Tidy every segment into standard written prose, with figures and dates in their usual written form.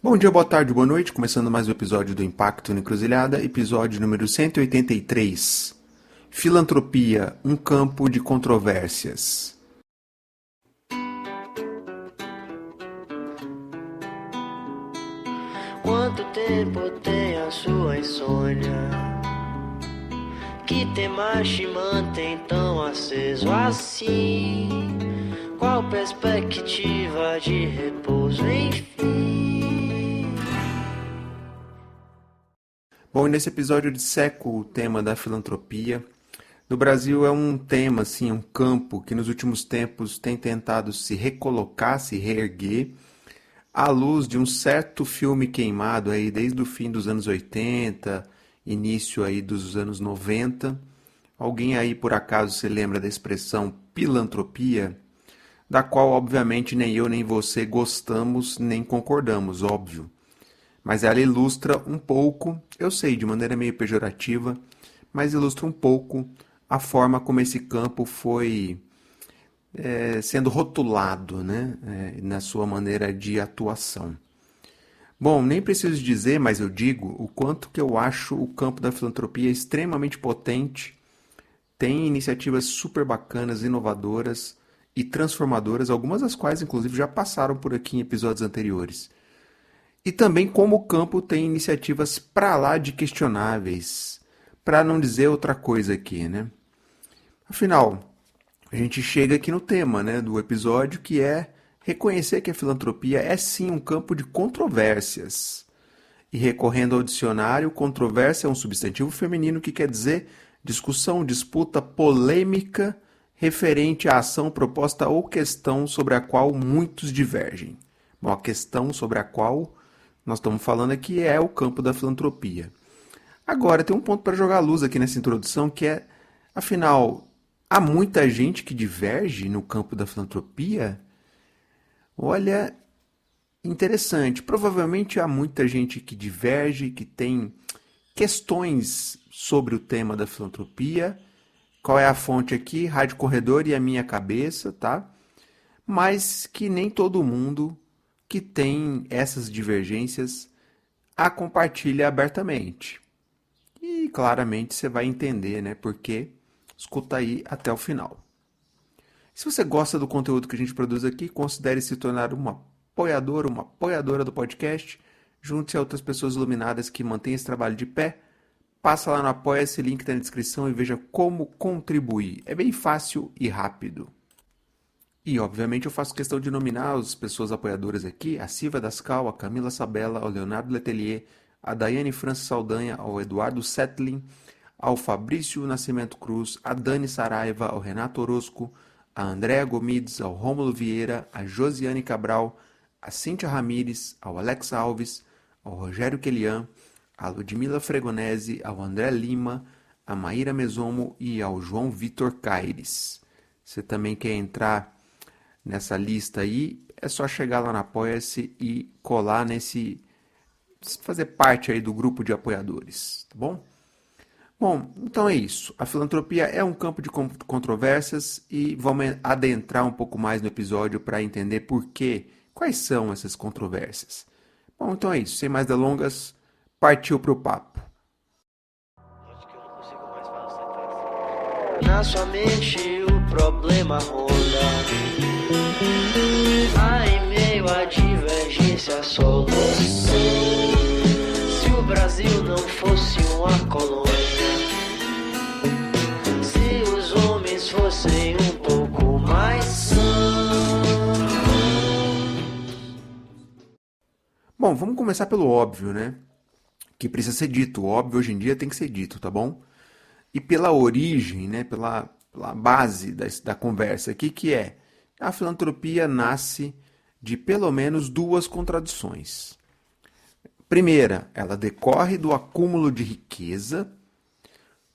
Bom dia, boa tarde, boa noite. Começando mais um episódio do Impacto na Encruzilhada, episódio número 183. Filantropia, um campo de controvérsias. Quanto tempo tem a sua insônia? Que tema te mantém tão aceso assim? Qual perspectiva de repouso, enfim? Bom, e nesse episódio eu disseco o tema da filantropia. No Brasil é um tema, assim, um campo que nos últimos tempos tem tentado se recolocar, se reerguer, à luz de um certo filme queimado aí desde o fim dos anos 80, início aí dos anos 90. Alguém aí por acaso se lembra da expressão pilantropia? Da qual obviamente nem eu nem você gostamos nem concordamos, óbvio. Mas ela ilustra um pouco, eu sei, de maneira meio pejorativa, mas ilustra um pouco a forma como esse campo foi sendo rotulado, né, na sua maneira de atuação. Bom, nem preciso dizer, mas eu digo o quanto que eu acho o campo da filantropia extremamente potente, tem iniciativas super bacanas, inovadoras e transformadoras, algumas das quais inclusive já passaram por aqui em episódios anteriores. E também como o campo tem iniciativas para lá de questionáveis, para não dizer outra coisa aqui, né? Afinal, a gente chega aqui no tema, né, do episódio, que é reconhecer que a filantropia é sim um campo de controvérsias. E recorrendo ao dicionário, controvérsia é um substantivo feminino que quer dizer discussão, disputa, polêmica referente à ação proposta ou questão sobre a qual muitos divergem. Bom, a questão sobre a qual nós estamos falando aqui é o campo da filantropia. Agora, tem um ponto para jogar a luz aqui nessa introdução, que é, afinal, há muita gente que diverge no campo da filantropia? Olha, interessante. Provavelmente há muita gente que diverge, que tem questões sobre o tema da filantropia. Qual é a fonte aqui? Rádio Corredor e a minha cabeça, tá? Mas que nem todo mundo que tem essas divergências a compartilha abertamente. E claramente você vai entender, né? Porque escuta aí até o final. Se você gosta do conteúdo que a gente produz aqui, considere se tornar um apoiador, uma apoiadora do podcast. Junte-se a outras pessoas iluminadas que mantêm esse trabalho de pé. Passa lá no Apoia-se, link tá na descrição e veja como contribuir. É bem fácil e rápido. E, obviamente, eu faço questão de nominar as pessoas apoiadoras aqui, a Silvia Dascal, a Camila Sabella, ao Leonardo Letelier, a Daiane França Saldanha, ao Eduardo Setlin, ao Fabrício Nascimento Cruz, a Dani Saraiva, ao Renato Orozco, a Andréa Gomides, ao Rômulo Vieira, a Josiane Cabral, a Cíntia Ramires, ao Alex Alves, ao Rogério Quelian, a Ludmila Fregonese, ao André Lima, a Maíra Mesomo e ao João Vitor Caires. Você também quer entrar nessa lista aí, é só chegar lá no Apoia-se e colar nesse... fazer parte aí do grupo de apoiadores, tá bom? Bom, então é isso. A filantropia é um campo de controvérsias e vamos adentrar um pouco mais no episódio para entender por quê, quais são essas controvérsias. Bom, então é isso. Sem mais delongas, partiu pro papo. Na sua mente o problema ronda. Há em meio à divergência a solução. Se o Brasil não fosse uma colônia, se os homens fossem um pouco mais sãos. Bom, vamos começar pelo óbvio, né? Que precisa ser dito. O óbvio hoje em dia tem que ser dito, tá bom? E pela origem, né? Pela base da conversa aqui, que é a filantropia nasce de pelo menos duas contradições. Primeira, ela decorre do acúmulo de riqueza,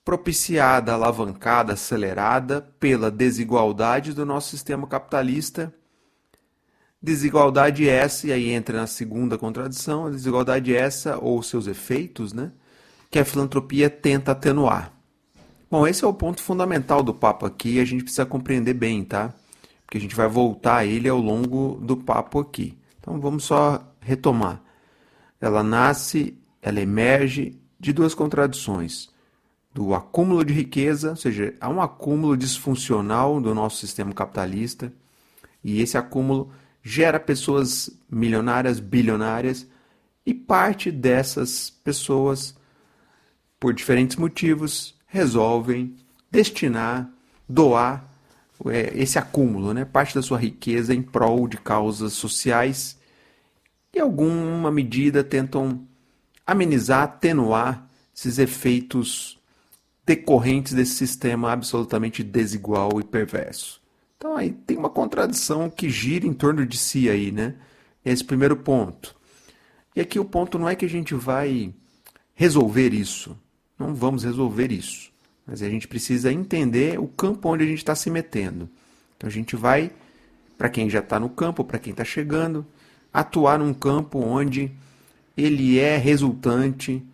propiciada, alavancada, acelerada pela desigualdade do nosso sistema capitalista. Desigualdade essa, e aí entra na segunda contradição, a desigualdade essa, ou seus efeitos, né, que a filantropia tenta atenuar. Bom, esse é o ponto fundamental do papo aqui e a gente precisa compreender bem, tá? Porque a gente vai voltar a ele ao longo do papo aqui. Então vamos só retomar. ela emerge de duas contradições. Do acúmulo de riqueza, ou seja, há um acúmulo disfuncional do nosso sistema capitalista, e esse acúmulo gera pessoas milionárias, bilionárias, e parte dessas pessoas, por diferentes motivos, resolvem destinar, doar esse acúmulo, né? Parte da sua riqueza em prol de causas sociais e, em alguma medida, tentam amenizar, atenuar esses efeitos decorrentes desse sistema absolutamente desigual e perverso. Então aí tem uma contradição que gira em torno de si aí, né? Esse primeiro ponto. E aqui o ponto não é que a gente vai resolver isso. Não vamos resolver isso. Mas a gente precisa entender o campo onde a gente está se metendo. Então a gente vai, para quem já está no campo, para quem está chegando, atuar num campo onde ele é resultante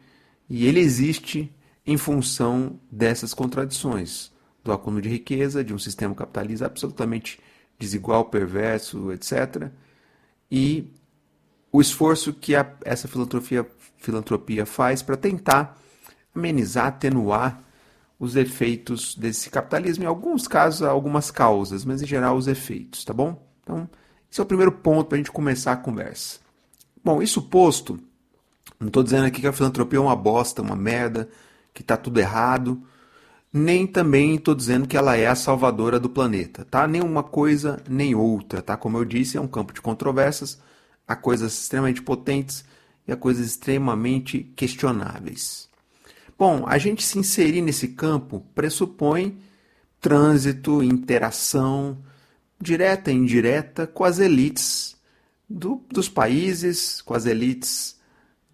e ele existe em função dessas contradições, do acúmulo de riqueza, de um sistema capitalista absolutamente desigual, perverso, etc. E o esforço que essa filantropia faz para tentar amenizar, atenuar os efeitos desse capitalismo, em alguns casos, algumas causas, mas em geral os efeitos, tá bom? Então, esse é o primeiro ponto para a gente começar a conversa. Bom, isso posto, não estou dizendo aqui que a filantropia é uma bosta, uma merda, que está tudo errado, nem também estou dizendo que ela é a salvadora do planeta, tá? Nem uma coisa, nem outra, tá? Como eu disse, é um campo de controvérsias, há coisas extremamente potentes e há coisas extremamente questionáveis. Bom, a gente se inserir nesse campo pressupõe trânsito, interação, direta e indireta, com as elites dos países, com as elites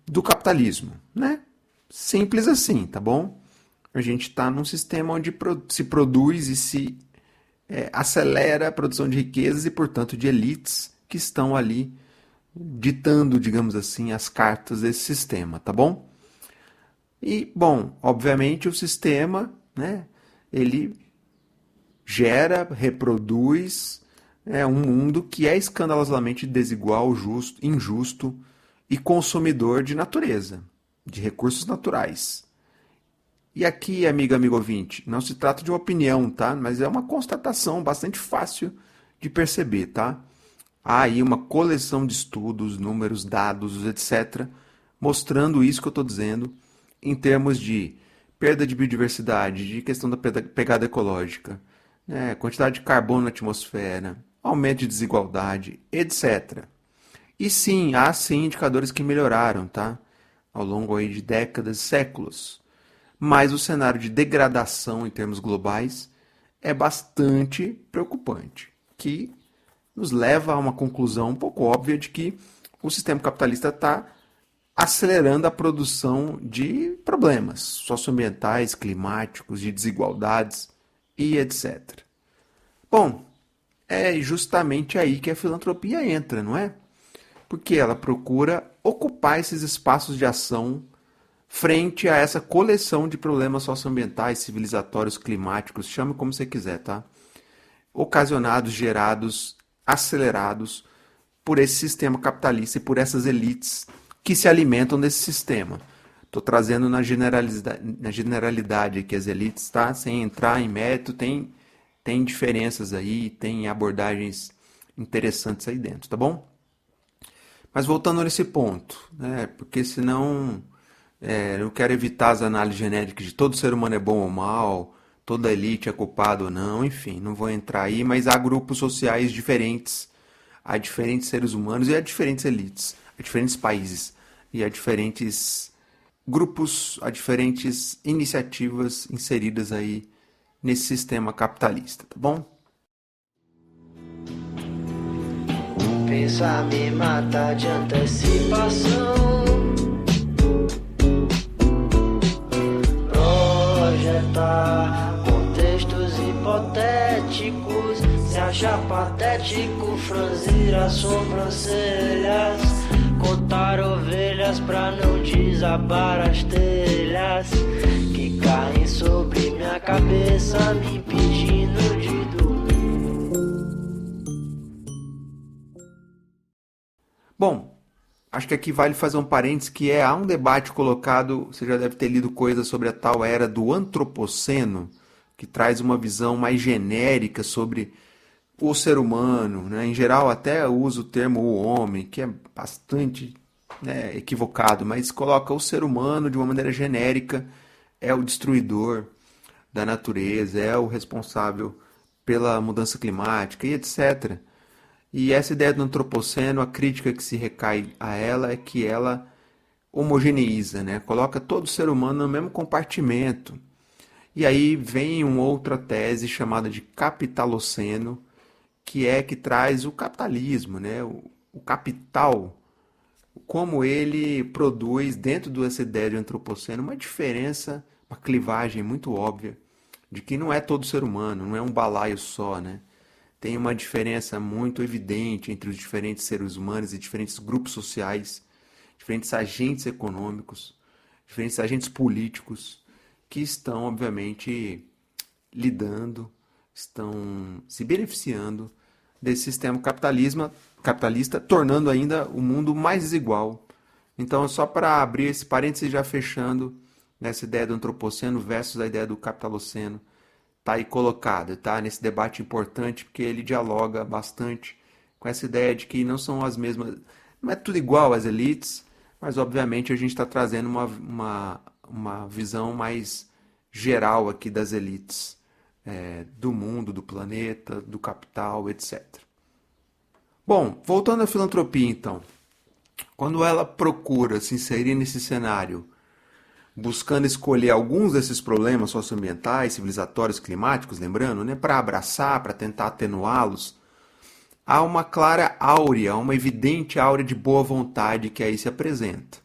do capitalismo, né? Simples assim, tá bom? A gente está num sistema onde se produz e se acelera a produção de riquezas e, portanto, de elites que estão ali ditando, digamos assim, as cartas desse sistema, tá bom? E, bom, obviamente o sistema, né, ele gera, reproduz um mundo que é escandalosamente desigual, injusto e consumidor de natureza, de recursos naturais. E aqui, amigo ouvinte, não se trata de uma opinião, tá? Mas é uma constatação bastante fácil de perceber, tá? Há aí uma coleção de estudos, números, dados, etc., mostrando isso que eu estou dizendo em termos de perda de biodiversidade, de questão da pegada ecológica, né? Quantidade de carbono na atmosfera, aumento de desigualdade, etc. E sim, há sim indicadores que melhoraram, tá? Ao longo aí de décadas, séculos. Mas o cenário de degradação em termos globais é bastante preocupante, que nos leva a uma conclusão um pouco óbvia de que o sistema capitalista está acelerando a produção de problemas socioambientais, climáticos, de desigualdades e etc. Bom, é justamente aí que a filantropia entra, não é? Porque ela procura ocupar esses espaços de ação frente a essa coleção de problemas socioambientais, civilizatórios, climáticos, chame como você quiser, tá? Ocasionados, gerados, acelerados por esse sistema capitalista e por essas elites que se alimentam desse sistema. Estou trazendo na generalidade aqui as elites, tá? Sem entrar em mérito, tem diferenças aí, tem abordagens interessantes aí dentro, tá bom? Mas voltando nesse ponto, né? Porque senão eu quero evitar as análises genéricas de todo ser humano é bom ou mal, toda elite é culpada ou não, enfim, não vou entrar aí, mas há grupos sociais diferentes, há diferentes seres humanos e há diferentes elites, há diferentes países e há diferentes grupos, há diferentes iniciativas inseridas aí nesse sistema capitalista, tá bom? Pensa me mata de antecipação, projetar contextos hipotéticos, se achar patético, franzir as sobrancelhas, contar ovelhas pra não desabar as telhas que caem sobre minha cabeça, me impedindo de dormir. Bom, Acho que aqui vale fazer um parênteses que há um debate colocado, você já deve ter lido coisas sobre a tal era do antropoceno, que traz uma visão mais genérica sobre o ser humano, né? Em geral até usa o termo o homem, que é bastante, né, equivocado, mas coloca o ser humano de uma maneira genérica, é o destruidor da natureza, é o responsável pela mudança climática e etc. E essa ideia do antropoceno, a crítica que se recai a ela é que ela homogeneiza, né? Coloca todo ser humano no mesmo compartimento. E aí vem uma outra tese chamada de capitaloceno, que traz o capitalismo, né? O capital, como ele produz dentro dessa ideia de antropoceno uma diferença, uma clivagem muito óbvia de que não é todo ser humano, não é um balaio só, né? Tem uma diferença muito evidente entre os diferentes seres humanos e diferentes grupos sociais, diferentes agentes econômicos, diferentes agentes políticos que estão, obviamente, lidando, estão se beneficiando desse sistema capitalista, tornando ainda o mundo mais desigual. Então, só para abrir esse parênteses, já fechando nessa ideia do antropoceno versus a ideia do capitaloceno, está aí colocado, tá? Nesse debate importante, porque ele dialoga bastante com essa ideia de que não são as mesmas, não é tudo igual às elites, mas obviamente a gente está trazendo uma visão mais geral aqui das elites, do mundo, do planeta, do capital, etc. Bom, voltando à filantropia então, quando ela procura se inserir nesse cenário buscando escolher alguns desses problemas socioambientais, civilizatórios, climáticos, lembrando, né, para abraçar, para tentar atenuá-los, há uma clara áurea, uma evidente áurea de boa vontade que aí se apresenta.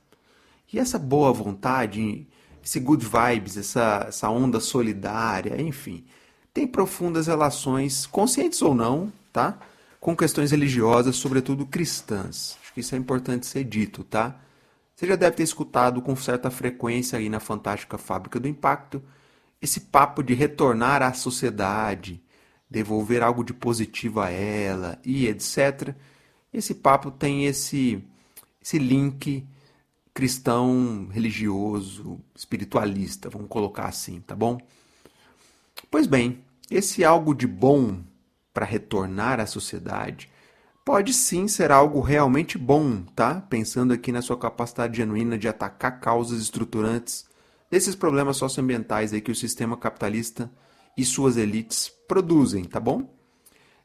E essa boa vontade, esse good vibes, essa onda solidária, enfim, tem profundas relações, conscientes ou não, tá, com questões religiosas, sobretudo cristãs. Acho que isso é importante ser dito, tá? Você já deve ter escutado com certa frequência aí na Fantástica Fábrica do Impacto esse papo de retornar à sociedade, devolver algo de positivo a ela e etc. Esse papo tem esse link cristão, religioso, espiritualista, vamos colocar assim, tá bom? Pois bem, esse algo de bom para retornar à sociedade pode sim ser algo realmente bom, tá? Pensando aqui na sua capacidade genuína de atacar causas estruturantes desses problemas socioambientais aí que o sistema capitalista e suas elites produzem, tá bom?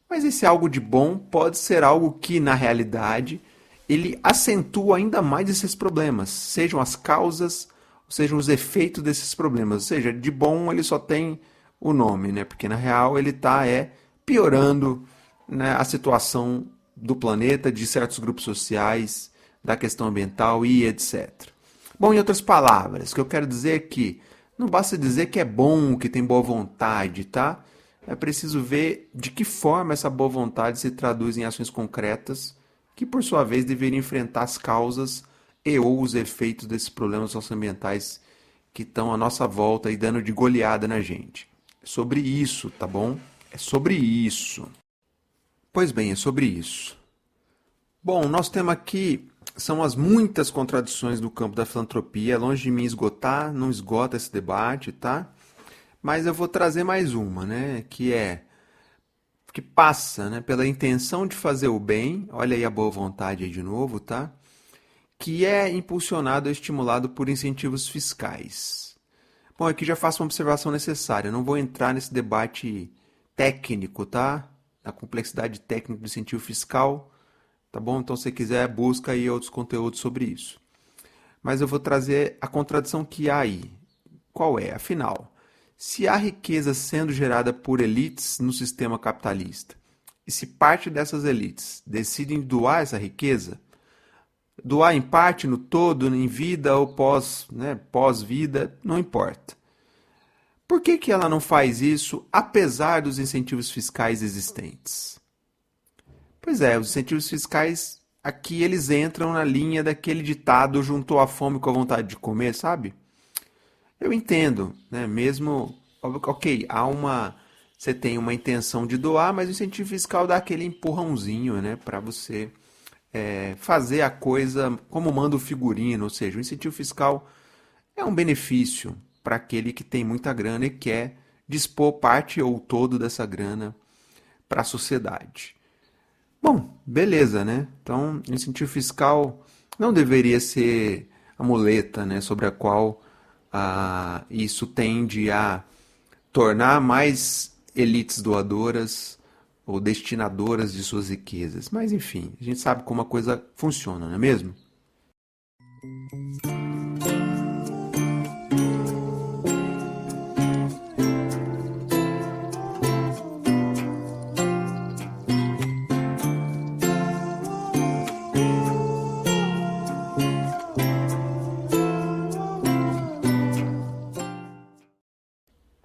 Mas esse algo de bom pode ser algo que, na realidade, ele acentua ainda mais esses problemas, sejam as causas, sejam os efeitos desses problemas. Ou seja, de bom ele só tem o nome, né? Porque na real ele está piorando, né, a situação do planeta, de certos grupos sociais, da questão ambiental e etc. Bom, em outras palavras, o que eu quero dizer é que não basta dizer que é bom, que tem boa vontade, tá? É preciso ver de que forma essa boa vontade se traduz em ações concretas, que por sua vez deveriam enfrentar as causas e ou os efeitos desses problemas socioambientais que estão à nossa volta e dando de goleada na gente. É sobre isso, tá bom? É sobre isso. Pois bem, é sobre isso. Bom, nosso tema aqui são as muitas contradições do campo da filantropia. É longe de mim esgotar, não esgota esse debate, tá? Mas eu vou trazer mais uma, né? Que passa, né, pela intenção de fazer o bem, olha aí a boa vontade aí de novo, tá? Que é impulsionado e estimulado por incentivos fiscais. Bom, aqui já faço uma observação necessária. Eu não vou entrar nesse debate técnico, tá? A complexidade técnica do incentivo fiscal, tá bom? Então, se você quiser, busca aí outros conteúdos sobre isso. Mas eu vou trazer a contradição que há aí. Qual é? Afinal, se há riqueza sendo gerada por elites no sistema capitalista, e se parte dessas elites decidem doar essa riqueza, doar em parte, no todo, em vida ou pós-vida, não importa. Por que ela não faz isso, apesar dos incentivos fiscais existentes? Pois é, os incentivos fiscais, aqui eles entram na linha daquele ditado juntou a fome com a vontade de comer, sabe? Eu entendo, né? Mesmo, ok, você tem uma intenção de doar, mas o incentivo fiscal dá aquele empurrãozinho, né? Para você fazer a coisa como manda o figurino, ou seja, o incentivo fiscal é um benefício para aquele que tem muita grana e quer dispor parte ou todo dessa grana para a sociedade. Bom, beleza, né? Então, incentivo fiscal não deveria ser a muleta, né, sobre a qual isso tende a tornar mais elites doadoras ou destinadoras de suas riquezas. Mas, enfim, a gente sabe como a coisa funciona, não é mesmo?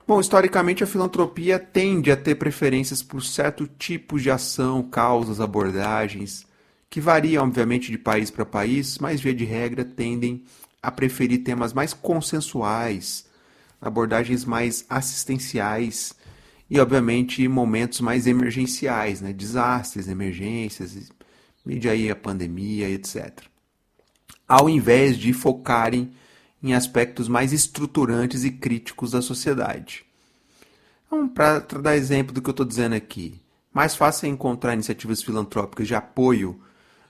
Bom, historicamente a filantropia tende a ter preferências por certo tipos de ação, causas, abordagens, que variam, obviamente, de país para país, mas, via de regra, tendem a preferir temas mais consensuais, abordagens mais assistenciais e, obviamente, momentos mais emergenciais, né? Desastres, emergências, mide aí a pandemia, etc. Ao invés de focarem em aspectos mais estruturantes e críticos da sociedade. Então, para dar exemplo do que eu estou dizendo aqui, mais fácil é encontrar iniciativas filantrópicas de apoio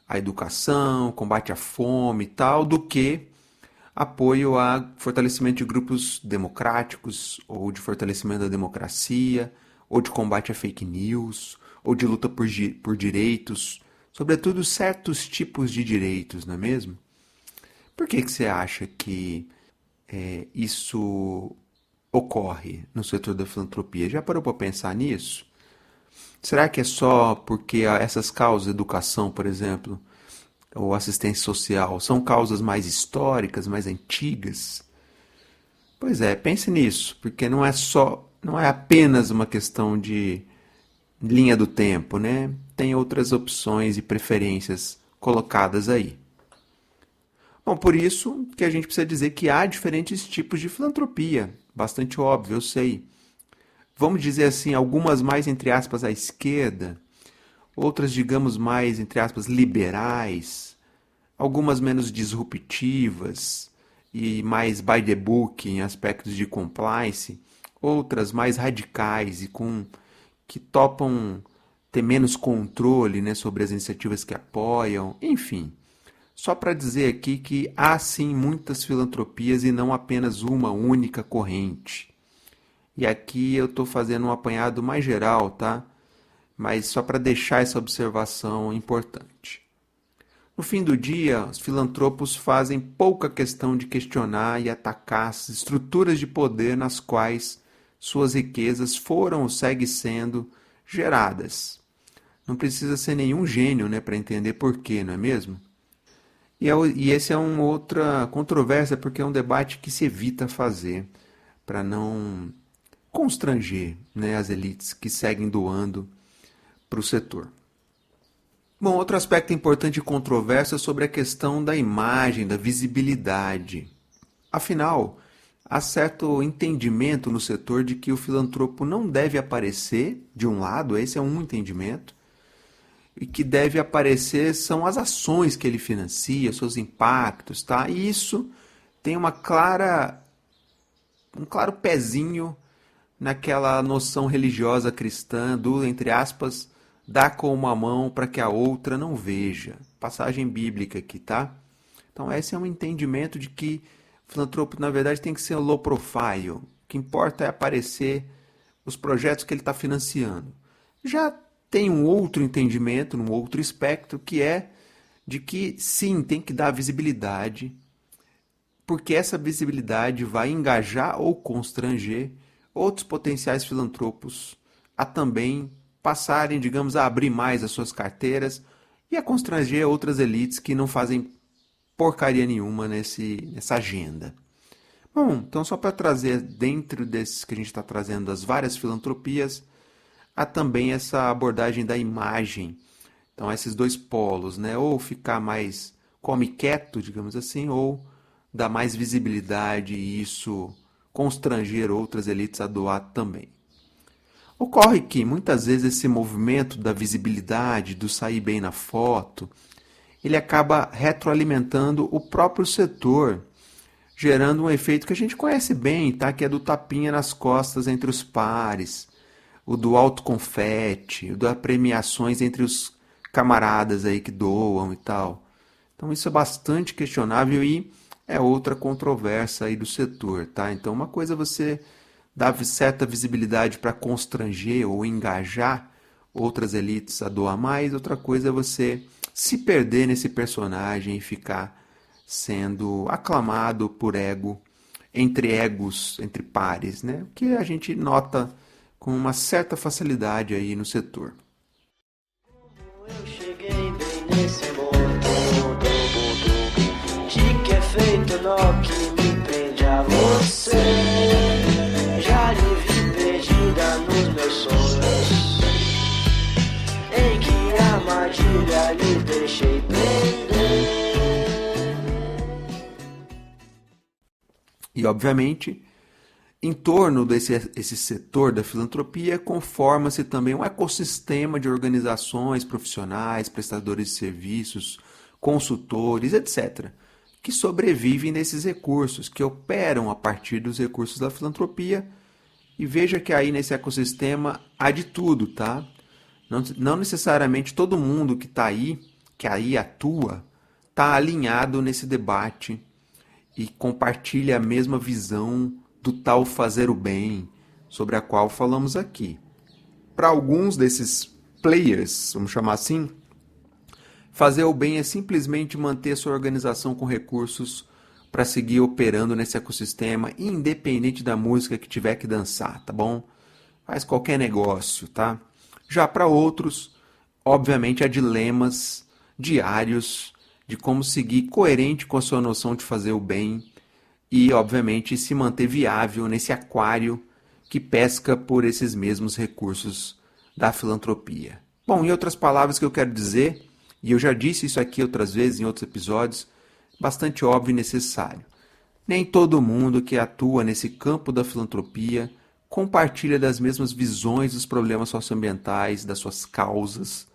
à educação, combate à fome e tal, do que apoio a fortalecimento de grupos democráticos, ou de fortalecimento da democracia, ou de combate a fake news, ou de luta por direitos, sobretudo certos tipos de direitos, não é mesmo? Por que você acha que isso ocorre no setor da filantropia? Já parou para pensar nisso? Será que é só porque essas causas, educação, por exemplo, ou assistência social, são causas mais históricas, mais antigas? Pois é, pense nisso, porque não é apenas uma questão de linha do tempo, né? Tem outras opções e preferências colocadas aí. Bom, por isso que a gente precisa dizer que há diferentes tipos de filantropia. Bastante óbvio, eu sei. Vamos dizer assim, algumas mais, entre aspas, à esquerda, outras, digamos, mais, entre aspas, liberais, algumas menos disruptivas e mais by the book em aspectos de compliance, outras mais radicais e que topam ter menos controle, né, sobre as iniciativas que apoiam, enfim. Só para dizer aqui que há sim muitas filantropias e não apenas uma única corrente. E aqui eu estou fazendo um apanhado mais geral, tá? Mas só para deixar essa observação importante. No fim do dia, os filantropos fazem pouca questão de questionar e atacar as estruturas de poder nas quais suas riquezas foram ou seguem sendo geradas. Não precisa ser nenhum gênio, né, para entender por quê, não é mesmo? E esse é uma outra controvérsia, porque é um debate que se evita fazer para não constranger, né, as elites que seguem doando para o setor. Bom, outro aspecto importante e controverso é sobre a questão da imagem, da visibilidade. Afinal, há certo entendimento no setor de que o filantropo não deve aparecer, de um lado, esse é um entendimento, e que deve aparecer são as ações que ele financia, seus impactos, tá? E isso tem um claro pezinho naquela noção religiosa cristã do, entre aspas, dá com uma mão para que a outra não veja. Passagem bíblica aqui, tá? Então esse é um entendimento de que o filantropo, na verdade, tem que ser low profile. O que importa é aparecer os projetos que ele está financiando. Já tem um outro entendimento, num outro espectro, que é de que sim, tem que dar visibilidade, porque essa visibilidade vai engajar ou constranger outros potenciais filantropos a também passarem, digamos, a abrir mais as suas carteiras e a constranger outras elites que não fazem porcaria nenhuma nessa agenda. Bom, então só para trazer dentro desses que a gente está trazendo das várias filantropias, há também essa abordagem da imagem. Então, esses dois polos, né? Ou ficar mais come quieto, digamos assim, ou dar mais visibilidade e isso constranger outras elites a doar também. Ocorre que, muitas vezes, esse movimento da visibilidade, do sair bem na foto, ele acaba retroalimentando o próprio setor, gerando um efeito que a gente conhece bem, tá? Que é do tapinha nas costas entre os pares, o do alto confete, o das premiações entre os camaradas aí que doam e tal. Então isso é bastante questionável e é outra controvérsia aí do setor, tá? Então uma coisa é você dar certa visibilidade para constranger ou engajar outras elites a doar mais, outra coisa é você se perder nesse personagem e ficar sendo aclamado por egos, entre pares, né? O que a gente nota com uma certa facilidade aí no setor. Eu cheguei bem nesse mundo de que é feito nó que me prende a você. Já lhe vi perdida nos meus sonhos, em que armadilha lhe deixei prender. E, obviamente, em torno desse setor da filantropia, conforma-se também um ecossistema de organizações profissionais, prestadores de serviços, consultores, etc., que sobrevivem desses recursos, que operam a partir dos recursos da filantropia. E veja que aí nesse ecossistema há de tudo, tá? Não necessariamente todo mundo que está aí, que aí atua, está alinhado nesse debate e compartilha a mesma visão do tal fazer o bem, sobre a qual falamos aqui. Para alguns desses players, vamos chamar assim, fazer o bem é simplesmente manter sua organização com recursos para seguir operando nesse ecossistema, independente da música que tiver que dançar, tá bom? Faz qualquer negócio, tá? Já para outros, obviamente há dilemas diários de como seguir coerente com a sua noção de fazer o bem e, obviamente, se manter viável nesse aquário que pesca por esses mesmos recursos da filantropia. Bom, em outras palavras que eu quero dizer, e eu já disse isso aqui outras vezes em outros episódios, bastante óbvio e necessário. Nem todo mundo que atua nesse campo da filantropia compartilha das mesmas visões dos problemas socioambientais, das suas causas,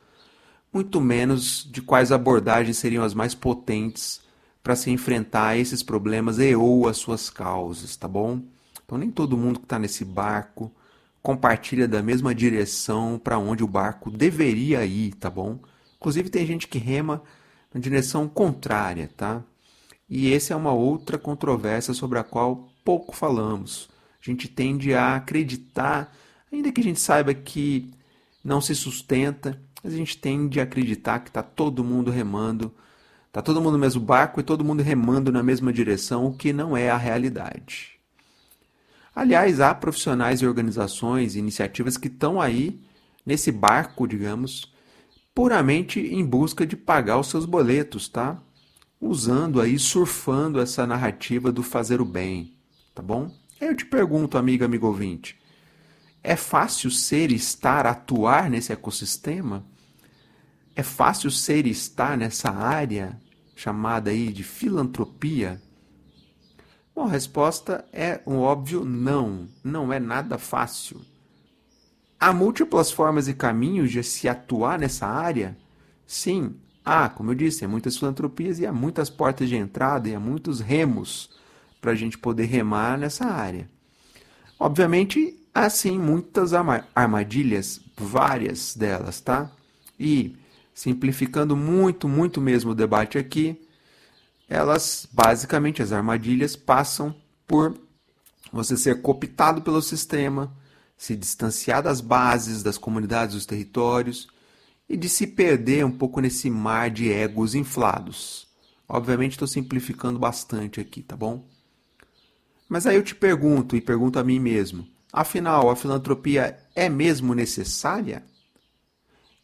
muito menos de quais abordagens seriam as mais potentes para se enfrentar esses problemas e ou as suas causas, tá bom? Então nem todo mundo que está nesse barco compartilha da mesma direção para onde o barco deveria ir, tá bom? Inclusive tem gente que rema na direção contrária, tá? E essa é uma outra controvérsia sobre a qual pouco falamos. A gente tende a acreditar, ainda que a gente saiba que não se sustenta, mas a gente tende a acreditar que está todo mundo remando, está todo mundo no mesmo barco e todo mundo remando na mesma direção, o que não é a realidade. Aliás, há profissionais e organizações e iniciativas que estão aí, nesse barco, digamos, puramente em busca de pagar os seus boletos, tá? Usando aí, surfando essa narrativa do fazer o bem, tá bom? Aí eu te pergunto, amigo ouvinte, é fácil ser e estar, atuar nesse ecossistema? É fácil ser e estar nessa área chamada aí de filantropia? Bom, a resposta é um óbvio não. Não é nada fácil. Há múltiplas formas e caminhos de se atuar nessa área? Sim, há, como eu disse, há muitas filantropias e há muitas portas de entrada e há muitos remos para a gente poder remar nessa área. Obviamente, há sim muitas armadilhas, várias delas, tá? E, simplificando muito mesmo o debate aqui, elas, basicamente, as armadilhas passam por você ser cooptado pelo sistema, se distanciar das bases, das comunidades, dos territórios e de se perder um pouco nesse mar de egos inflados. Obviamente estou simplificando bastante aqui, tá bom? Mas aí eu te pergunto e pergunto a mim mesmo, afinal, a filantropia é mesmo necessária?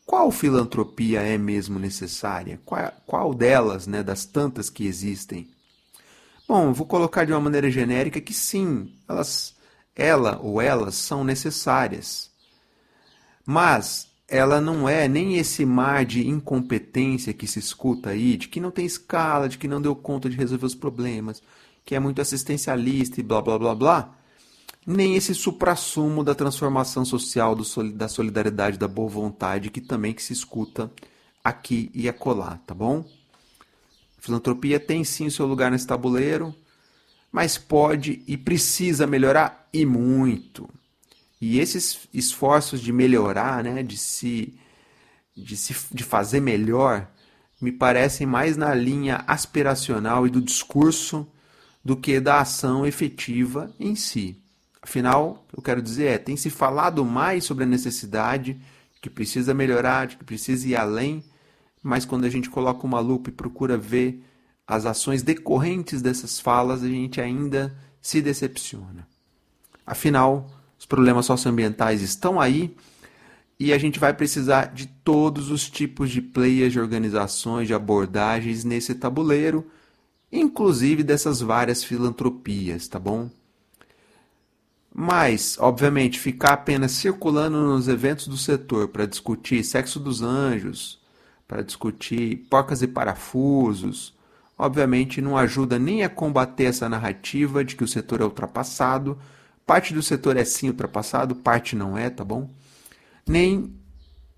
Qual filantropia é mesmo necessária? Qual delas, né, das tantas que existem? Bom, eu vou colocar de uma maneira genérica que sim, ela ou elas são necessárias. Mas ela não é nem esse mar de incompetência que se escuta aí, de que não tem escala, de que não deu conta de resolver os problemas, que é muito assistencialista e blá blá blá blá, nem esse suprassumo da transformação social, da solidariedade, da boa vontade, que também que se escuta aqui e acolá, tá bom? filantropia tem sim o seu lugar nesse tabuleiro, mas pode e precisa melhorar e muito. E esses esforços de melhorar, né, de fazer melhor, me parecem mais na linha aspiracional e do discurso do que da ação efetiva em si. Afinal, eu quero dizer, tem se falado mais sobre a necessidade, que precisa melhorar, de que precisa ir além, mas quando a gente coloca uma lupa e procura ver as ações decorrentes dessas falas, a gente ainda se decepciona. Afinal, os problemas socioambientais estão aí e a gente vai precisar de todos os tipos de players, de organizações, de abordagens nesse tabuleiro, inclusive dessas várias filantropias, tá bom? Mas, obviamente, ficar apenas circulando nos eventos do setor para discutir sexo dos anjos, para discutir porcas e parafusos, obviamente não ajuda nem a combater essa narrativa de que o setor é ultrapassado. Parte do setor é sim ultrapassado, parte não é, tá bom? Nem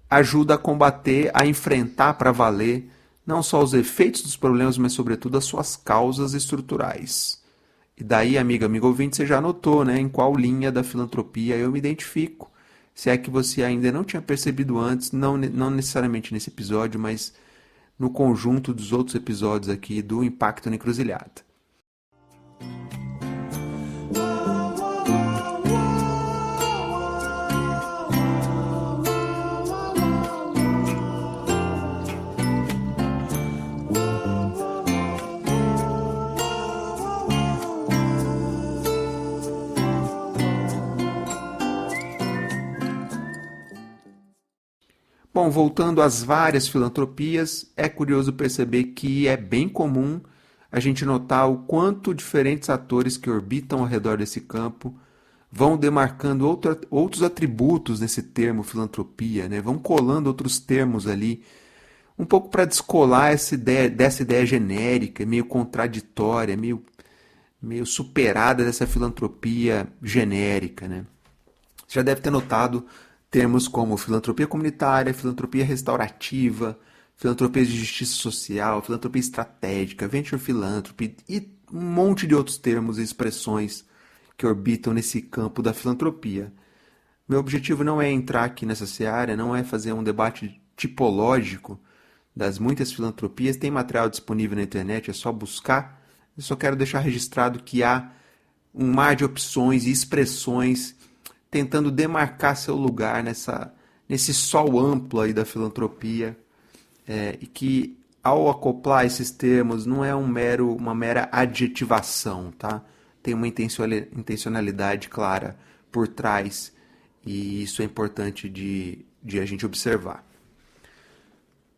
ajuda a combater, a enfrentar para valer, não só os efeitos dos problemas, mas sobretudo as suas causas estruturais. E daí, amigo ouvinte, você já notou, né, em qual linha da filantropia eu me identifico. Se é que você ainda não tinha percebido antes, não necessariamente nesse episódio, mas no conjunto dos outros episódios aqui do Impacto na Encruzilhada. Bom, voltando às várias filantropias, é curioso perceber que é bem comum a gente notar o quanto diferentes atores que orbitam ao redor desse campo vão demarcando outros atributos nesse termo filantropia, né? Vão colando outros termos ali, um pouco para descolar dessa ideia genérica, meio contraditória, meio superada dessa filantropia genérica, né? Você já deve ter notado termos como filantropia comunitária, filantropia restaurativa, filantropia de justiça social, filantropia estratégica, venture philanthropy e um monte de outros termos e expressões que orbitam nesse campo da filantropia. Meu objetivo não é entrar aqui nessa seara, não é fazer um debate tipológico das muitas filantropias. Tem material disponível na internet, é só buscar. Eu só quero deixar registrado que há um mar de opções e expressões tentando demarcar seu lugar nesse sol amplo aí da filantropia, e que ao acoplar esses termos não é uma mera adjetivação, tá? Tem uma intencionalidade clara por trás e isso é importante de a gente observar.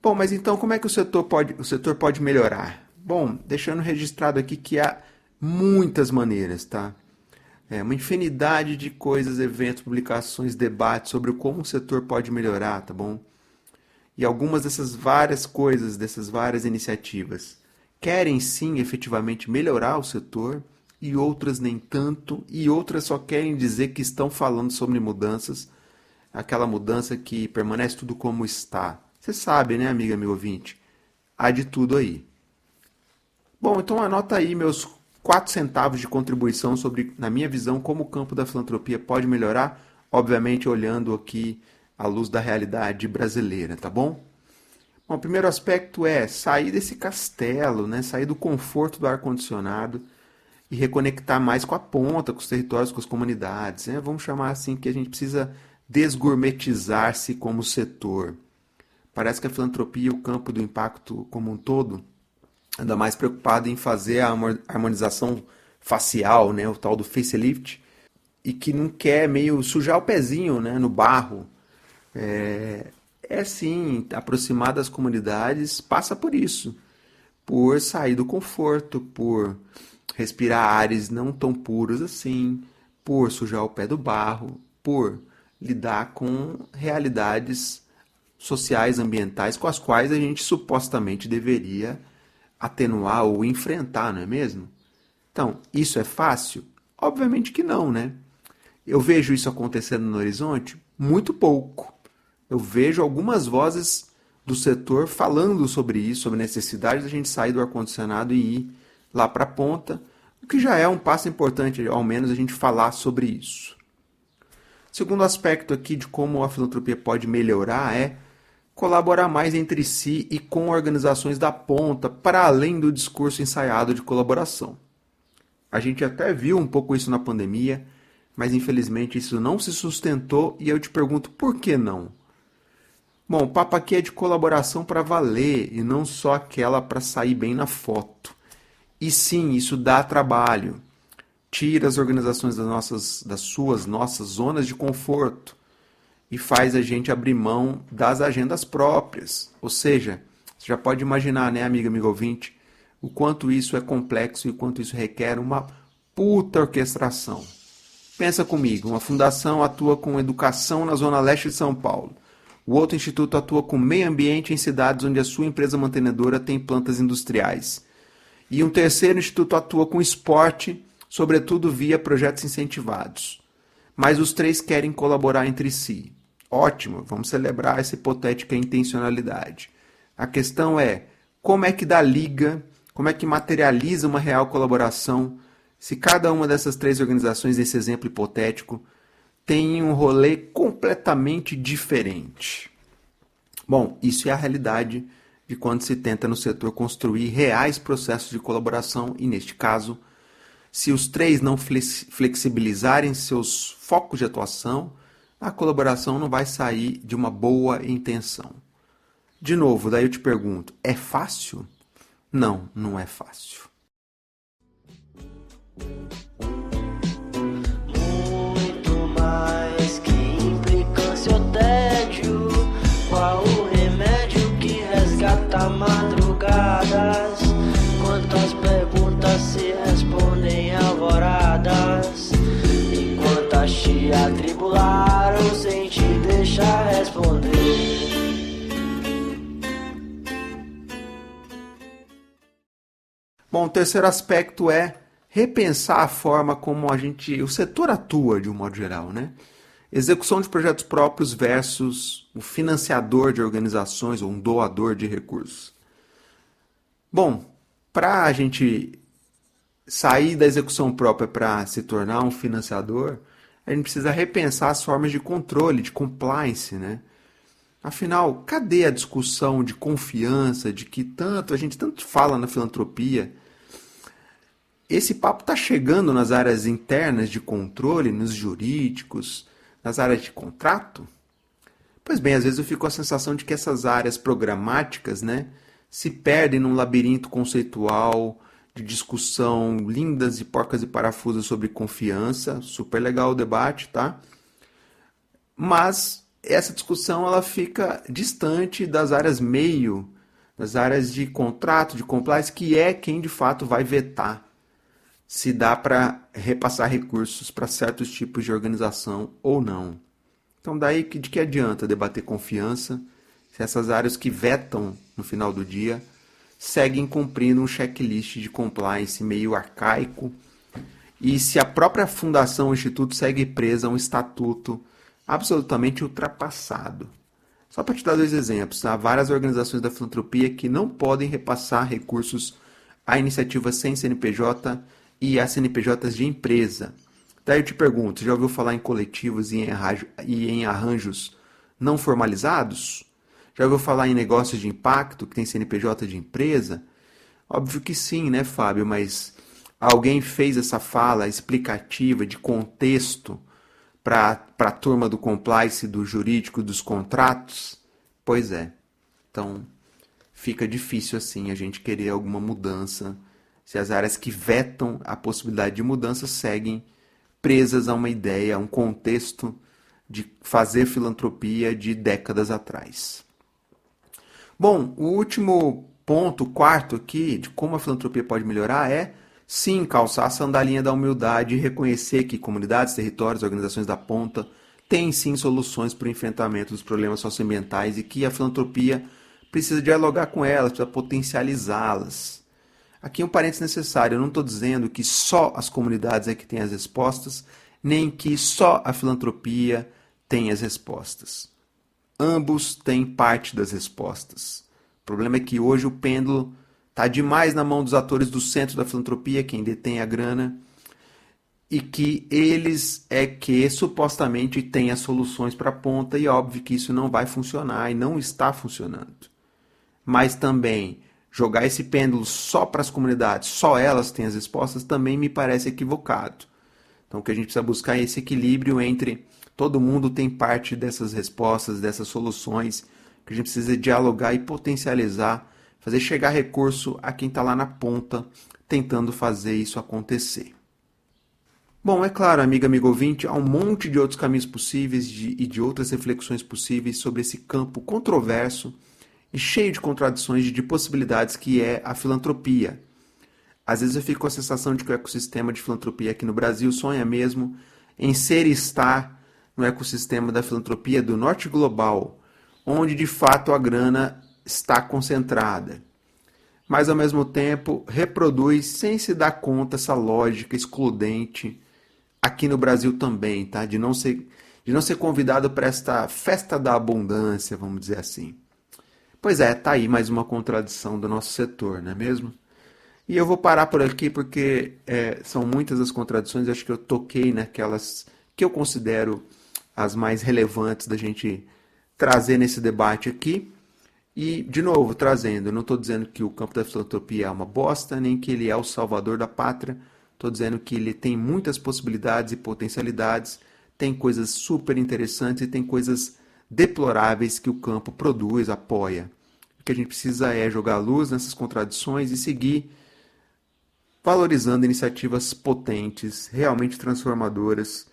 Bom, mas então como é que o setor pode melhorar? Bom, deixando registrado aqui que há muitas maneiras, tá? Uma infinidade de coisas, eventos, publicações, debates sobre como o setor pode melhorar, tá bom? E algumas dessas várias coisas, dessas várias iniciativas, querem sim efetivamente melhorar o setor, e outras nem tanto, e outras só querem dizer que estão falando sobre mudanças, aquela mudança que permanece tudo como está. Você sabe, né, amigo ouvinte? Há de tudo aí. Bom, então anota aí meus 4 centavos de contribuição sobre, na minha visão, como o campo da filantropia pode melhorar, obviamente olhando aqui à luz da realidade brasileira, tá bom? Bom, o primeiro aspecto é sair desse castelo, né? Sair do conforto do ar-condicionado e reconectar mais com a ponta, com os territórios, com as comunidades, né? Vamos chamar assim que a gente precisa desgourmetizar-se como setor. Parece que a filantropia e o campo do impacto como um todo anda mais preocupado em fazer a harmonização facial, né, o tal do facelift, e que não quer meio sujar o pezinho, né, no barro. Sim, aproximar das comunidades passa por isso, por sair do conforto, por respirar ares não tão puros assim, por sujar o pé do barro, por lidar com realidades sociais, ambientais, com as quais a gente supostamente deveria atenuar ou enfrentar, não é mesmo? Então, isso é fácil? Obviamente que não, né? Eu vejo isso acontecendo no horizonte? Muito pouco. Eu vejo algumas vozes do setor falando sobre isso, sobre a necessidade da gente sair do ar-condicionado e ir lá para a ponta, o que já é um passo importante, ao menos, a gente falar sobre isso. Segundo aspecto aqui de como a filantropia pode melhorar é colaborar mais entre si e com organizações da ponta, para além do discurso ensaiado de colaboração. A gente até viu um pouco isso na pandemia, mas infelizmente isso não se sustentou e eu te pergunto por que não? Bom, o papo aqui é de colaboração para valer e não só aquela para sair bem na foto. E sim, isso dá trabalho. Tira as organizações nossas zonas de conforto e faz a gente abrir mão das agendas próprias. Ou seja, você já pode imaginar, né, amigo ouvinte, o quanto isso é complexo e o quanto isso requer uma puta orquestração. Pensa comigo, uma fundação atua com educação na zona leste de São Paulo. O outro instituto atua com meio ambiente em cidades onde a sua empresa mantenedora tem plantas industriais. E um terceiro instituto atua com esporte, sobretudo via projetos incentivados. Mas os três querem colaborar entre si. Ótimo, vamos celebrar essa hipotética intencionalidade. A questão é, como é que dá liga, como é que materializa uma real colaboração se cada uma dessas três organizações, nesse exemplo hipotético, tem um rolê completamente diferente? Bom, isso é a realidade de quando se tenta no setor construir reais processos de colaboração e, neste caso, se os três não flexibilizarem seus focos de atuação, a colaboração não vai sair de uma boa intenção. De novo, daí eu te pergunto, é fácil? Não, não é fácil. Muito mais que implicância ou tédio. Qual o remédio que resgata madrugadas? Quantas perguntas se respondem alvoradas? E quantas te atribularam sem te deixar responder? Bom, o terceiro aspecto é repensar a forma como o setor atua de um modo geral, né? Execução de projetos próprios versus o financiador de organizações ou um doador de recursos. Bom, para a gente sair da execução própria para se tornar um financiador, a gente precisa repensar as formas de controle, de compliance, né? Afinal, cadê a discussão de confiança, de que a gente tanto fala na filantropia? Esse papo está chegando nas áreas internas de controle, nos jurídicos, nas áreas de contrato? Pois bem, às vezes eu fico com a sensação de que essas áreas programáticas, né, se perdem num labirinto conceitual de discussão lindas e porcas e parafusos sobre confiança. Super legal o debate, tá? Mas essa discussão ela fica distante das áreas das áreas de contrato, de compliance, que é quem de fato vai vetar se dá para repassar recursos para certos tipos de organização ou não. Então daí de que adianta debater confiança se essas áreas que vetam no final do dia seguem cumprindo um checklist de compliance meio arcaico e se a própria fundação ou instituto segue presa a um estatuto absolutamente ultrapassado. Só para te dar dois exemplos, há várias organizações da filantropia que não podem repassar recursos a iniciativas sem CNPJ e a CNPJs de empresa. Daí eu te pergunto, já ouviu falar em coletivos e em arranjos não formalizados? Já ouviu falar em negócios de impacto que tem CNPJ de empresa? Óbvio que sim, né, Fábio? Mas alguém fez essa fala explicativa de contexto para a turma do compliance, do jurídico, dos contratos? Pois é. Então, fica difícil assim a gente querer alguma mudança se as áreas que vetam a possibilidade de mudança seguem presas a uma ideia, a um contexto de fazer filantropia de décadas atrás. Bom, o último ponto, o quarto aqui, de como a filantropia pode melhorar é, sim, calçar a sandalinha da humildade e reconhecer que comunidades, territórios, organizações da ponta têm sim soluções para o enfrentamento dos problemas socioambientais e que a filantropia precisa dialogar com elas, precisa potencializá-las. Aqui um parênteses necessário, eu não estou dizendo que só as comunidades é que têm as respostas, nem que só a filantropia tem as respostas. Ambos têm parte das respostas. O problema é que hoje o pêndulo está demais na mão dos atores do centro da filantropia, quem detém a grana, e que eles é que supostamente têm as soluções para a ponta, e é óbvio que isso não vai funcionar e não está funcionando. Mas também jogar esse pêndulo só para as comunidades, só elas têm as respostas, também me parece equivocado. Então o que a gente precisa buscar é esse equilíbrio entre todo mundo tem parte dessas respostas, dessas soluções, que a gente precisa dialogar e potencializar, fazer chegar recurso a quem está lá na ponta, tentando fazer isso acontecer. Bom, é claro, amigo ouvinte, há um monte de outros caminhos possíveis e de outras reflexões possíveis sobre esse campo controverso e cheio de contradições e de possibilidades que é a filantropia. Às vezes eu fico com a sensação de que o ecossistema de filantropia aqui no Brasil sonha mesmo em ser e estar no ecossistema da filantropia do norte global, onde de fato a grana está concentrada. Mas ao mesmo tempo reproduz sem se dar conta essa lógica excludente aqui no Brasil também, tá? De não ser convidado para esta festa da abundância, vamos dizer assim. Pois é, tá aí mais uma contradição do nosso setor, não é mesmo? E eu vou parar por aqui porque são muitas as contradições, acho que eu toquei naquelas que eu considero as mais relevantes da gente trazer nesse debate aqui. E, de novo, trazendo, eu não estou dizendo que o campo da filantropia é uma bosta, nem que ele é o salvador da pátria, estou dizendo que ele tem muitas possibilidades e potencialidades, tem coisas super interessantes e tem coisas deploráveis que o campo produz, apoia. O que a gente precisa é jogar luz nessas contradições e seguir valorizando iniciativas potentes, realmente transformadoras.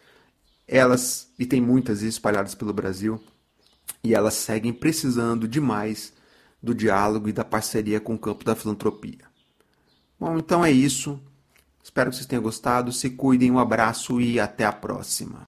Elas, e tem muitas espalhadas pelo Brasil, e elas seguem precisando demais do diálogo e da parceria com o campo da filantropia. Bom, então é isso. Espero que vocês tenham gostado. Se cuidem, um abraço e até a próxima.